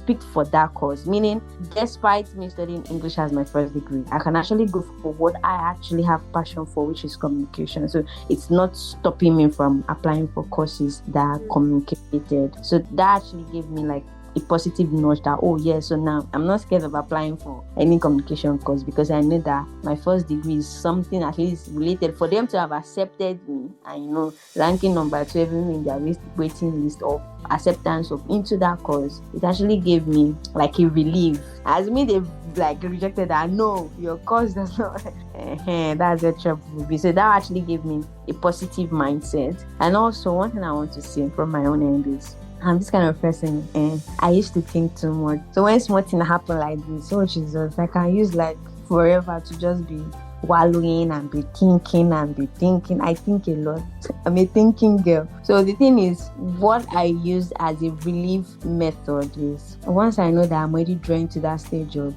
picked for that course. Meaning, despite me studying English as my first degree, I can actually go for what I actually have passion for, which is communication. So it's not stopping me from applying for courses that are communicated. So that actually gave me a positive nudge that, oh yeah, so now I'm not scared of applying for any communication course, because I know that my first degree is something at least related for them to have accepted me, and ranking number 12 in their waiting list of acceptance into that course. It actually gave me a relief, as me they've rejected that, no, your course does not that's a trouble will be. So that actually gave me a positive mindset. And also, one thing I want to say from my own end is, I'm this kind of person, and I used to think too much. So when small things happen like this, oh Jesus, I can use forever to just be wallowing and be thinking. I think a lot. I'm a thinking girl. So the thing is, what I use as a relief method is, once I know that I'm already drawing to that stage of,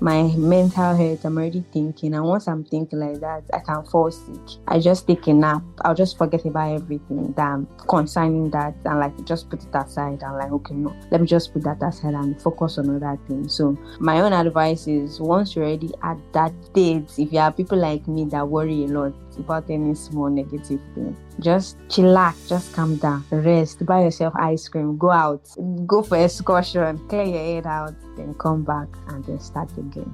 my mental health, I'm already thinking, and once I'm thinking like that, I can fall sick. I just take a nap. I'll just forget about everything that concerning that, and just put it aside, and okay, no, let me just put that aside and focus on other things. So my own advice is, once you're already at that stage, if you have people like me that worry a lot about any small negative thing, just chillax, just calm down, rest, buy yourself ice cream, go out, go for excursion, clear your head out, then come back and then start again.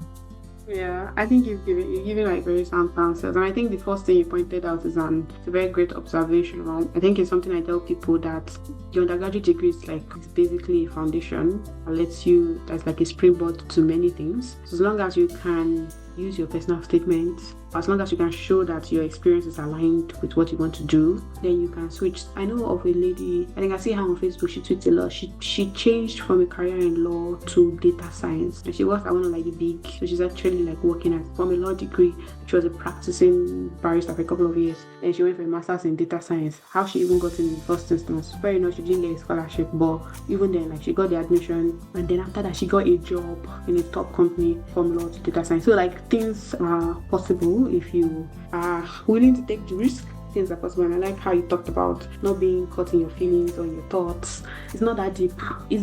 Yeah, I think you've given very sound answers, and I think the first thing you pointed out is a very great observation. I think it's something I tell people, that your undergraduate degree is it's basically a foundation that lets you, that's a springboard to many things. So as long as you can use your personal statements, as long as you can show that your experience is aligned with what you want to do, then you can switch. I know of a lady, I think I see her on Facebook, she tweets a lot. She changed from a career in law to data science, and she works at one of the big, so she's actually working from a law degree. She was a practicing barrister for a couple of years, and she went for a master's in data science. How she even got in the first instance, fair enough, she didn't get a scholarship, but even then, she got the admission, and then after that, she got a job in a top company from law to data science. So things are possible if you are willing to take the risk. Things are possible, and I like how you talked about not being caught in your feelings or your thoughts. It's not that deep. You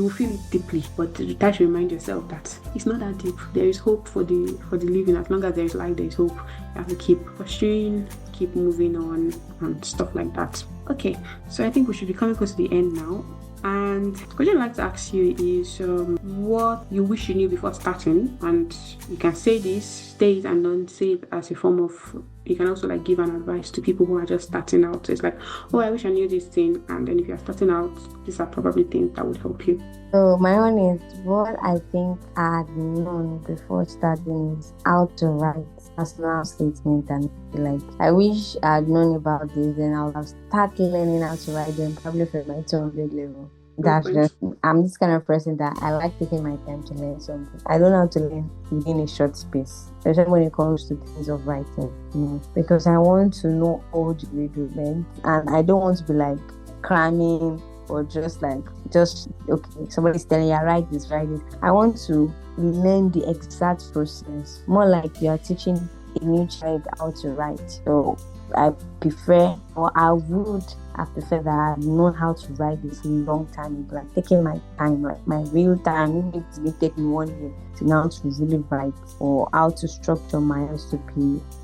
will feel it deeply, but you try to remind yourself that it's not that deep. There is hope for the living. As long as there is life, there is hope. You have to keep pursuing, keep moving on, and stuff like that. Okay, so I think we should be coming close to the end now. And the question I'd like to ask you is what you wish you knew before starting. And you can say this, say it, and don't say it as a form of, you can also like give an advice to people who are just starting out. So it's like, oh, I wish I knew this thing. And then if you're starting out, these are probably things that would help you. So my own is what I think I had known before starting is how to write personal statement, and like I wish I had known about this, then I would have started learning how to write them probably for my 200 level. That's just, I'm this kind of person that I like taking my time to learn something. I don't know how to learn within a short space, especially when it comes to things of writing, because I want to know all the rudiments, and I don't want to be like cramming or just okay, somebody's telling you write this. I want to learn the exact process, more like you are teaching a new child how to write. So I prefer, or I would have preferred that I've known how to write this a long time ago, like taking my time, like my real time. Maybe it will take me 1 year to know how to really write, or how to structure my SOP,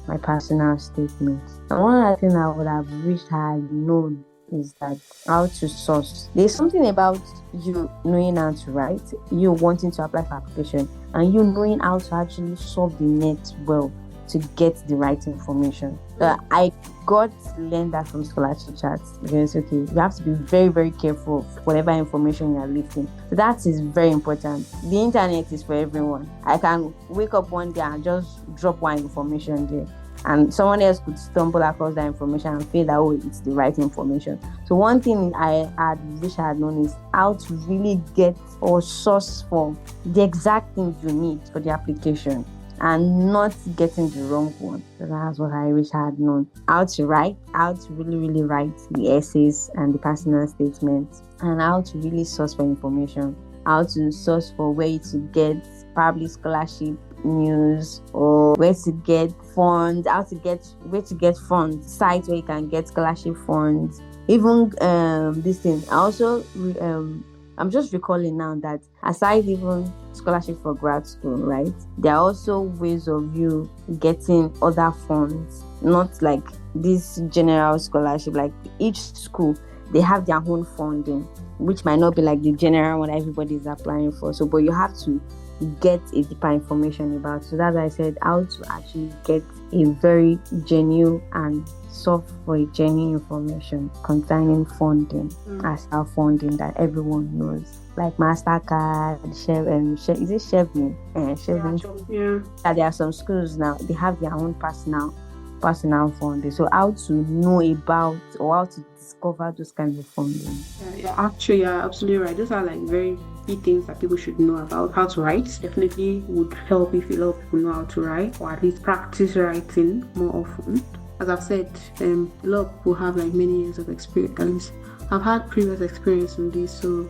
my personal statements. And one other thing I would have wished I had known is that how to source. There's something about you knowing how to write, you wanting to apply for application, and you knowing how to actually solve the net well to get the right information. I got to learn that from scholarship chats, because you have to be very, very careful of whatever information you are lifting. So that is very important. The internet is for everyone. I can wake up one day and just drop one information there, and someone else could stumble across that information and feel that, oh, it's the right information. So one thing I wish I had known is how to really get or source for the exact thing you need for the application, and not getting the wrong one. So that's what I wish I had known. How to write, how to really, really write the essays and the personal statements, and how to really source for information, how to source for where to get probably scholarship news, or where to get funds, where to get funds, sites where you can get scholarship funds, even this thing. I also I'm just recalling now that aside even scholarship for grad school, right, there are also ways of you getting other funds, not like this general scholarship. Like each school, they have their own funding, which might not be like the general one everybody is applying for. So, but you have to get a deeper information about. So that's why I said how to actually get a very genuine and soft for a genuine information concerning funding, as our funding that everyone knows, like MasterCard, is it Chevron? Yeah. There are some schools now, they have their own personal funding. So how to know about, or how to discover those kinds of funding. Actually, you're absolutely right. Those are like very key things that people should know about. How to write definitely would help if a lot of people know how to write, or at least practice writing more often. As I've said, a lot of people have like many years of experience. I've had previous experience in this, so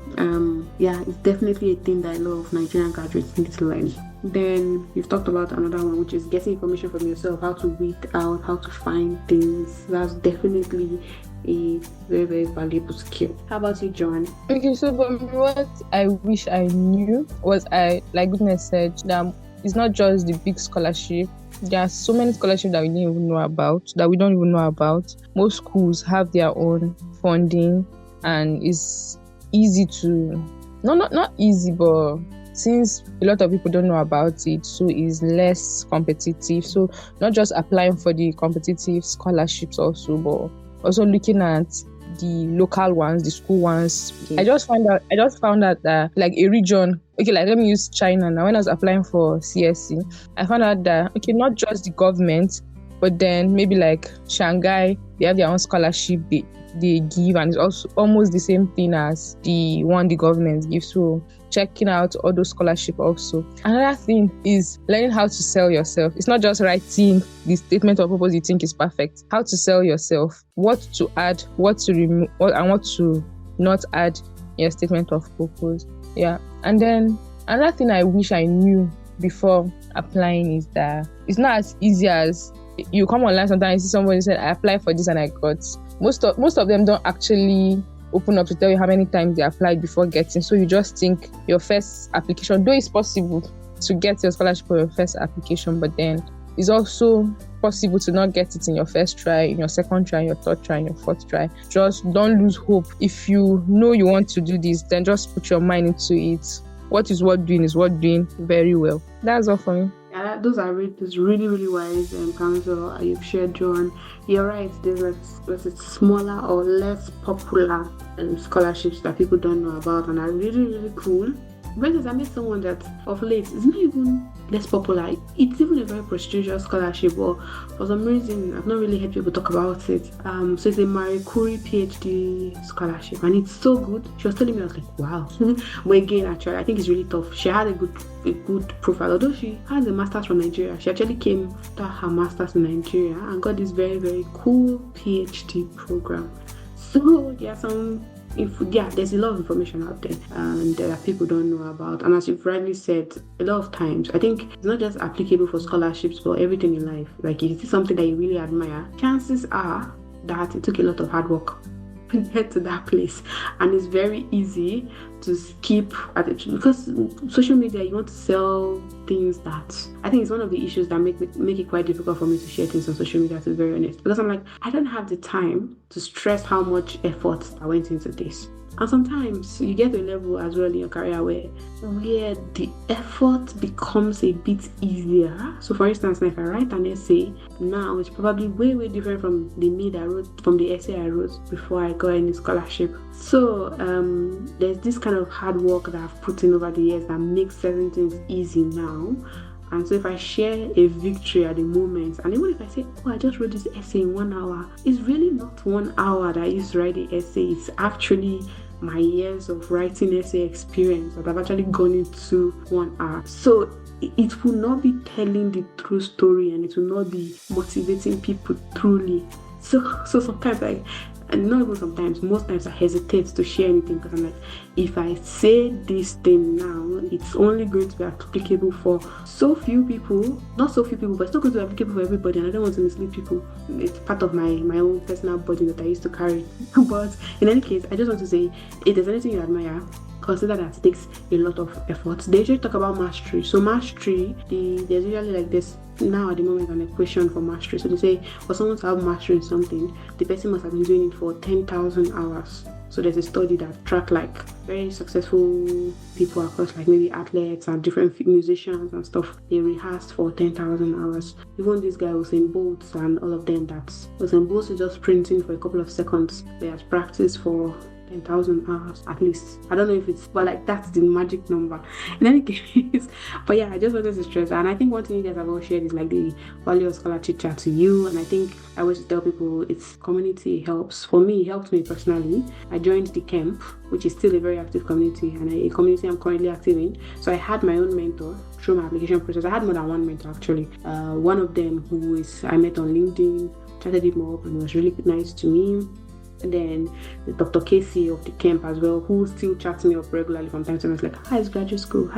it's definitely a thing that a lot of Nigerian graduates need to learn. Then you've talked about another one, which is getting information from yourself, how to weed out, how to find things. That's definitely a very, very valuable skill. How about you, Joan? Okay, so for me, what I wish I knew was, like Goodness said, that it's not just the big scholarship. There are so many scholarships that we don't even know about. Most schools have their own funding, and it's easy to, not easy, but since a lot of people don't know about it, so it's less competitive. So not just applying for the competitive scholarships also, but also looking at the local ones, the school ones. Okay. I just found out that like a region, okay, like let me use China now. When I was applying for CSC, I found out that, okay, not just the government, but then maybe like Shanghai, they have their own scholarship they give, and it's also almost the same thing as the one the government gives. So checking out all those scholarships also. Another thing is learning how to sell yourself. It's not just writing the statement of purpose you think is perfect. How to sell yourself, what to add, what to remove, and what to not add in your statement of purpose. Yeah. And then another thing I wish I knew before applying is that it's not as easy as you come online sometimes, you see somebody said, I applied for this and I got. Most of them don't actually open up to tell you how many times they applied before getting. So you just think your first application, though it's possible to get your scholarship for your first application, but then it's also possible to not get it in your first try, in your second try, in your third try, in your fourth try. Just don't lose hope. If you know you want to do this, then just put your mind into it. What is worth doing is worth doing very well. That's all for me. Yeah, those are really, really wise counsel you've shared, Joan. You're right. There's smaller or less popular scholarships that people don't know about and are really, really cool. Whereas I met someone that of late is not even less popular. It's even a very prestigious scholarship, but for some reason I've not really heard people talk about it. So it's a Marie Curie PhD scholarship, and it's so good. She was telling me, I was like, wow. But again, actually, I think it's really tough. She had a good profile, although she has a master's from Nigeria. She actually came after her master's in Nigeria and got this very, very cool PhD program. So there are some. There's a lot of information out there and that people don't know about. And as you've rightly said, a lot of times, I think it's not just applicable for scholarships, but everything in life. Like if it's something that you really admire, chances are that it took a lot of hard work to get to that place. And it's very easy to skip at it because social media, you want to sell things that I think it's one of the issues that make it quite difficult for me to share things on social media, to be very honest, because I'm like, I don't have the time to stress how much effort I went into this. And sometimes you get to a level as well in your career where the effort becomes a bit easier. So for instance, if I write an essay now, it's probably way, way different from the essay I wrote before I got any scholarship. So there's this kind of hard work that I've put in over the years that makes certain things easy now. And so if I share a victory at the moment, and even if I say, oh, I just wrote this essay in 1 hour, it's really not 1 hour that I used to write the essay. It's actually my years of writing essay experience that I've actually gone into 1 hour. So it will not be telling the true story, and it will not be motivating people truly. So sometimes and not even sometimes, most times I hesitate to share anything because I'm like, if I say this thing now, it's only going to be applicable for so few people, not so few people, but it's not going to be applicable for everybody, and I don't want to mislead people. It's part of my own personal burden that I used to carry. But in any case, I just want to say, if there's anything you admire, consider that it takes a lot of effort. They usually talk about mastery. So mastery, there's usually like this now at the moment an equation for mastery. So they say for someone to have mastery in something, the person must have been doing it for 10,000 hours. So there's a study that tracked like very successful people across like maybe athletes and different musicians and stuff. They rehearsed for 10,000 hours. Even this guy was in Bolt and all of them that was in Bolt just sprinting for a couple of seconds. They has practiced for 10,000 hours at least. I don't know if it's, but like that's the magic number. In any case, but yeah, I just wanted to stress that. And I think one thing you guys have all shared is like the value of scholar chit chat to you. And I think I always tell people it's community helps. For me, it helped me personally. I joined the camp, which is still a very active community, and a community I'm currently active in. So I had my own mentor through my application process. I had more than one mentor actually. One of them I met on LinkedIn, chatted him up, and was really nice to me. And then the Dr. Casey of the camp as well, who still chats me up regularly from time to time. It's like, how's graduate school?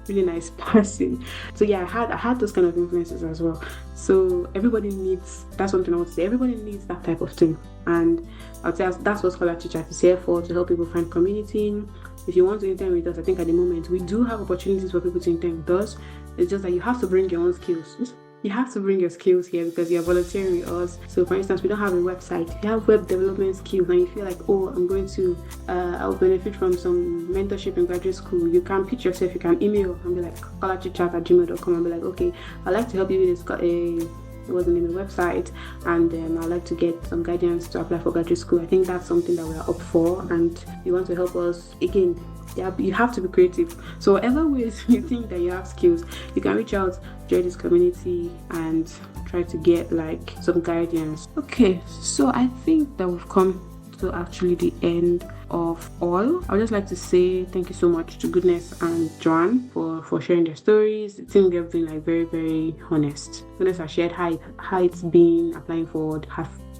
Really nice person. So yeah, I had those kind of influences as well. So everybody needs, that's something I want to say, everybody needs that type of thing. And I would say that's what Scholar Teacher is here for, to help people find community. If you want to intern with us, I think at the moment we do have opportunities for people to intern with us. It's just that you have to bring your own skills. You have to bring your skills here because you're volunteering with us. So for instance, we don't have a website. If you have web development skills and you feel like, oh, I'm going to, I'll benefit from some mentorship in graduate school, you can pitch yourself, you can email and be like, scholarchitchat@gmail.com and be like, okay, I'd like to help you with this, what's the name of the website, and I'd like to get some guidance to apply for graduate school. I think that's something that we're up for, and you want to help us, again, you have to be creative. So whatever ways you think that you have skills, you can reach out, join this community, and try to get like some guidance. Okay, so I think that we've come to actually the end of all. I would just like to say thank you so much to Goodness and Joan for sharing their stories. It seems they've been like very, very honest. Goodness has shared how it's been applying for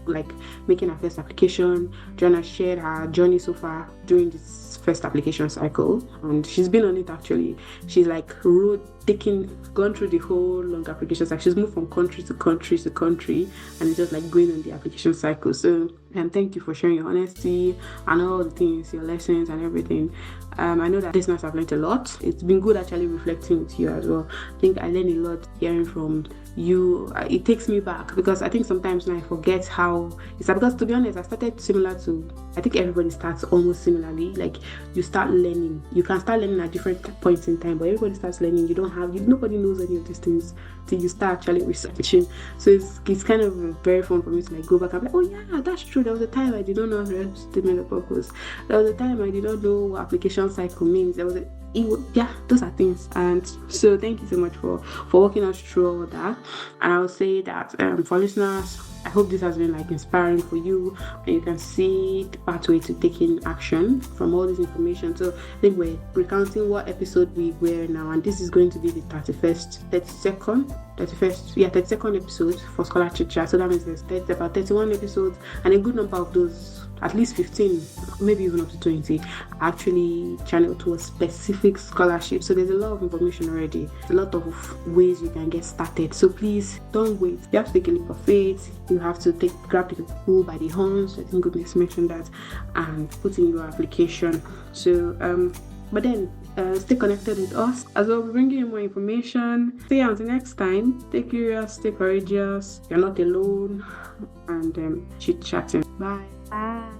like making her first application. Joan has shared her journey so far during this first application cycle, and she's been on it actually. She's like gone through the whole long application cycle. She's moved from country to country to country, and it's just like going on the application cycle. So thank you for sharing your honesty and all the things, your lessons and everything. I know that listeners have learned a lot. It's been good actually reflecting with you as well. I think I learned a lot hearing from you. It takes me back, because I think sometimes now I forget how it's, because to be honest, I started similar to, I think everybody starts almost similarly. Like you start learning, you can start learning at different points in time, but everybody starts learning. Nobody knows any of these things till you start actually researching. So it's kind of very fun for me to like go back and be like, oh yeah, that's true. There was a time I did not know statement of purpose. There was a time I did not know what application cycle means. Those are things. And so thank you so much for walking us through all that. And I will say that for listeners, I hope this has been like inspiring for you, and you can see the pathway to taking action from all this information. So I think we're recounting what episode we were now, and this is going to be the 32nd episode for Scholar Chit Chat. So that means there's about 31 episodes, and a good number of those, at least 15, maybe even up to 20, actually channeled to a specific scholarship. So there's a lot of information already, a lot of ways you can get started. So please don't wait. You have to take a leap of faith. You have to grab the bull by the horns. I think Goodness mentioned that, and put in your application. So but then stay connected with us as well. We're bringing you more information. See you until next time. Stay curious, stay courageous. You're not alone, and chit chatting. Bye. Bye.